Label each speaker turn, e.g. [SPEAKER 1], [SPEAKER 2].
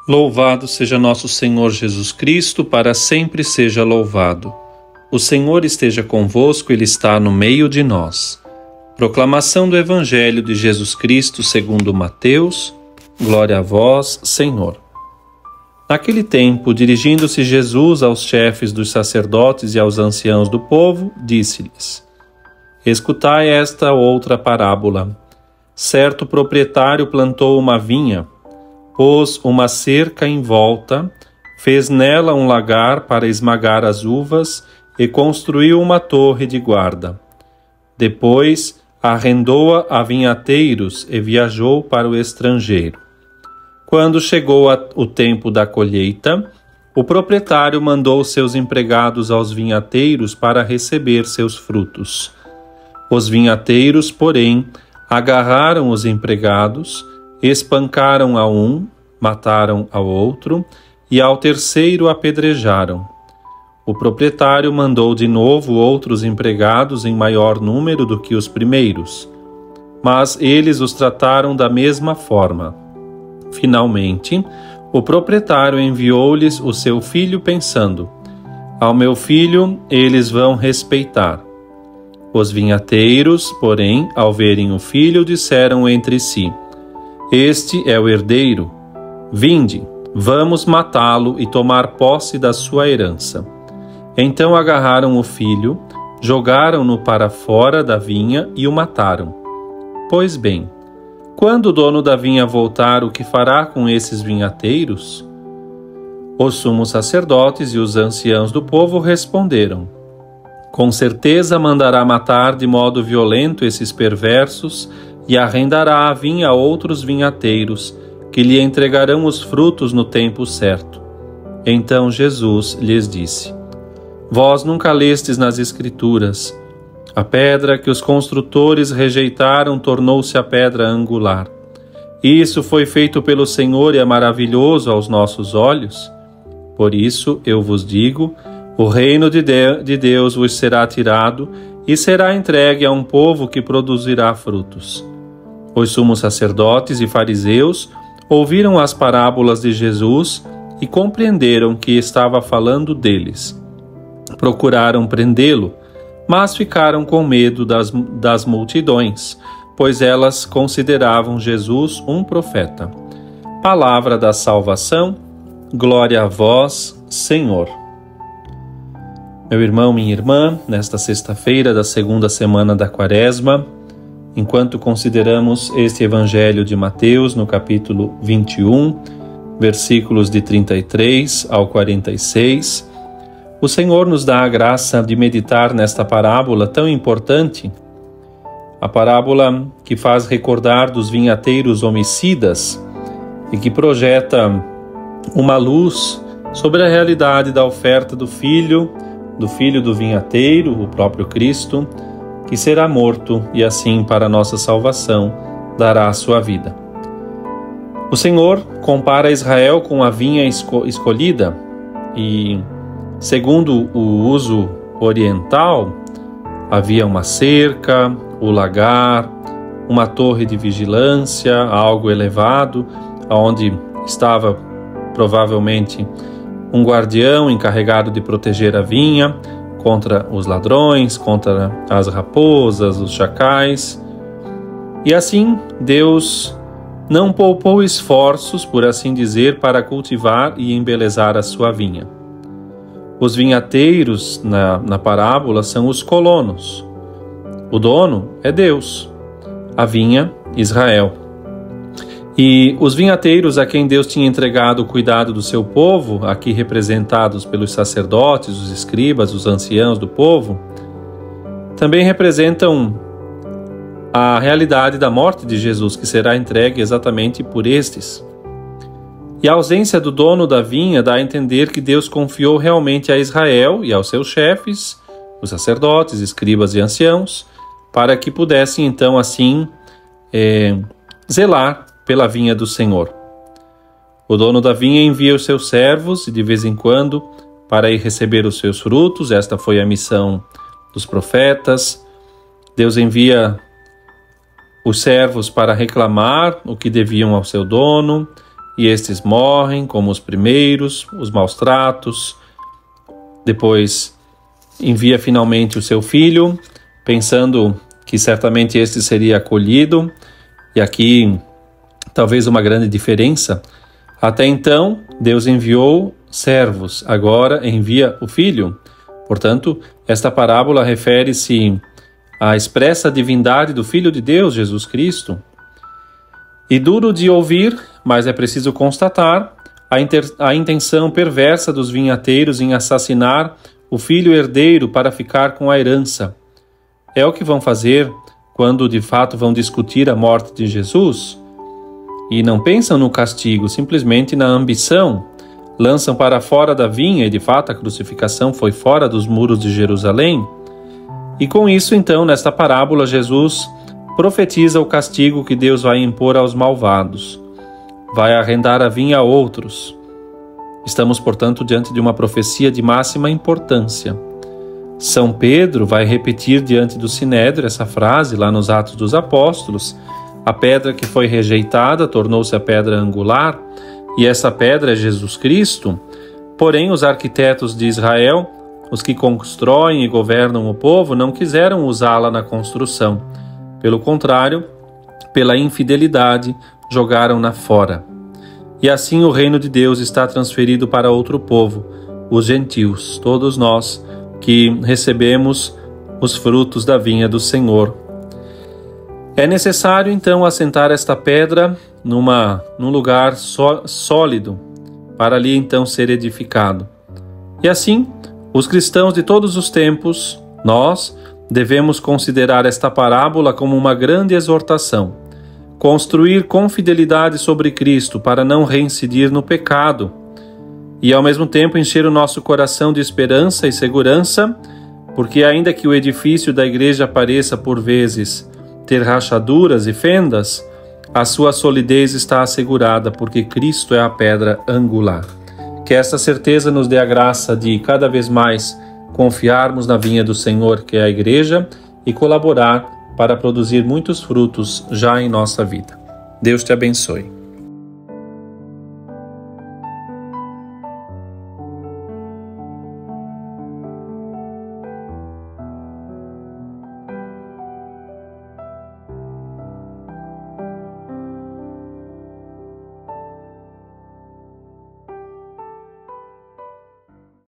[SPEAKER 1] Louvado seja nosso Senhor Jesus Cristo, para sempre seja louvado. O Senhor esteja convosco, Ele está no meio de nós. Proclamação do Evangelho de Jesus Cristo segundo Mateus. Glória a vós, Senhor. Naquele tempo, dirigindo-se Jesus aos chefes dos sacerdotes e aos anciãos do povo, disse-lhes: Escutai esta outra parábola. Certo proprietário plantou uma vinha, pôs uma cerca em volta, fez nela um lagar para esmagar as uvas e construiu uma torre de guarda. Depois arrendou-a a vinhateiros e viajou para o estrangeiro. Quando chegou o tempo da colheita, o proprietário mandou seus empregados aos vinhateiros para receber seus frutos. Os vinhateiros, porém, agarraram os empregados, espancaram a um, mataram ao outro e ao terceiro apedrejaram. O proprietário mandou de novo outros empregados em maior número do que os primeiros, mas eles os trataram da mesma forma. Finalmente, o proprietário enviou-lhes o seu filho pensando: ao meu filho eles vão respeitar. Os vinhateiros, porém, ao verem o filho, disseram entre si: Este é o herdeiro. Vinde, vamos matá-lo e tomar posse da sua herança. Então agarraram o filho, jogaram-no para fora da vinha e o mataram. Pois bem, quando o dono da vinha voltar, o que fará com esses vinhateiros? Os sumos sacerdotes e os anciãos do povo responderam: Com certeza mandará matar de modo violento esses perversos e arrendará a vinha a outros vinhateiros, que lhe entregarão os frutos no tempo certo. Então Jesus lhes disse: Vós nunca lestes nas Escrituras: a pedra que os construtores rejeitaram tornou-se a pedra angular. Isso foi feito pelo Senhor e é maravilhoso aos nossos olhos. Por isso eu vos digo: o reino de Deus vos será tirado e será entregue a um povo que produzirá frutos. Os sumos sacerdotes e fariseus ouviram as parábolas de Jesus e compreenderam que estava falando deles. Procuraram prendê-lo, mas ficaram com medo das multidões, pois elas consideravam Jesus um profeta. Palavra da salvação, glória a vós, Senhor. Meu irmão, minha irmã, nesta sexta-feira da segunda semana da Quaresma, enquanto consideramos este Evangelho de Mateus, no capítulo 21, versículos de 33 ao 46, o Senhor nos dá a graça de meditar nesta parábola tão importante, a parábola que faz recordar dos vinhateiros homicidas e que projeta uma luz sobre a realidade da oferta do filho do vinhateiro, o próprio Cristo, que será morto e assim, para nossa salvação, dará a sua vida. O Senhor compara Israel com a vinha escolhida e, segundo o uso oriental, havia uma cerca, o lagar, uma torre de vigilância, algo elevado, onde estava provavelmente um guardião encarregado de proteger a vinha contra os ladrões, contra as raposas, os chacais. E assim, Deus não poupou esforços, por assim dizer, para cultivar e embelezar a sua vinha. Os vinhateiros na parábola são os colonos. O dono é Deus, a vinha, Israel. E os vinhateiros a quem Deus tinha entregado o cuidado do seu povo, aqui representados pelos sacerdotes, os escribas, os anciãos do povo, também representam a realidade da morte de Jesus, que será entregue exatamente por estes. E a ausência do dono da vinha dá a entender que Deus confiou realmente a Israel e aos seus chefes, os sacerdotes, escribas e anciãos, para que pudessem então assim zelar pela vinha do Senhor. O dono da vinha envia os seus servos, de vez em quando, para ir receber os seus frutos. Esta foi a missão dos profetas. Deus envia os servos para reclamar o que deviam ao seu dono, e estes morrem como os primeiros, os maus tratos. Depois envia finalmente o seu filho, pensando que certamente este seria acolhido. E aqui talvez uma grande diferença. Até então, Deus enviou servos, agora envia o Filho. Portanto, esta parábola refere-se à expressa divindade do Filho de Deus, Jesus Cristo. E duro de ouvir, mas é preciso constatar, a intenção perversa dos vinhateiros em assassinar o filho herdeiro para ficar com a herança. É o que vão fazer quando de fato vão discutir a morte de Jesus? E não pensam no castigo, simplesmente na ambição. Lançam para fora da vinha, e de fato a crucificação foi fora dos muros de Jerusalém. E com isso, então, nesta parábola, Jesus profetiza o castigo que Deus vai impor aos malvados. Vai arrendar a vinha a outros. Estamos, portanto, diante de uma profecia de máxima importância. São Pedro vai repetir diante do Sinédrio essa frase lá nos Atos dos Apóstolos. A pedra que foi rejeitada tornou-se a pedra angular, e essa pedra é Jesus Cristo. Porém, os arquitetos de Israel, os que constroem e governam o povo, não quiseram usá-la na construção. Pelo contrário, pela infidelidade, jogaram-na fora. E assim o reino de Deus está transferido para outro povo, os gentios, todos nós que recebemos os frutos da vinha do Senhor. É necessário, então, assentar esta pedra num lugar sólido, para ali, então, ser edificado. E assim, os cristãos de todos os tempos, nós devemos considerar esta parábola como uma grande exortação. Construir com fidelidade sobre Cristo para não reincidir no pecado e, ao mesmo tempo, encher o nosso coração de esperança e segurança, porque ainda que o edifício da igreja pareça, por vezes, ter rachaduras e fendas, a sua solidez está assegurada, porque Cristo é a pedra angular. Que esta certeza nos dê a graça de, cada vez mais, confiarmos na vinha do Senhor, que é a igreja, e colaborar para produzir muitos frutos já em nossa vida. Deus te abençoe.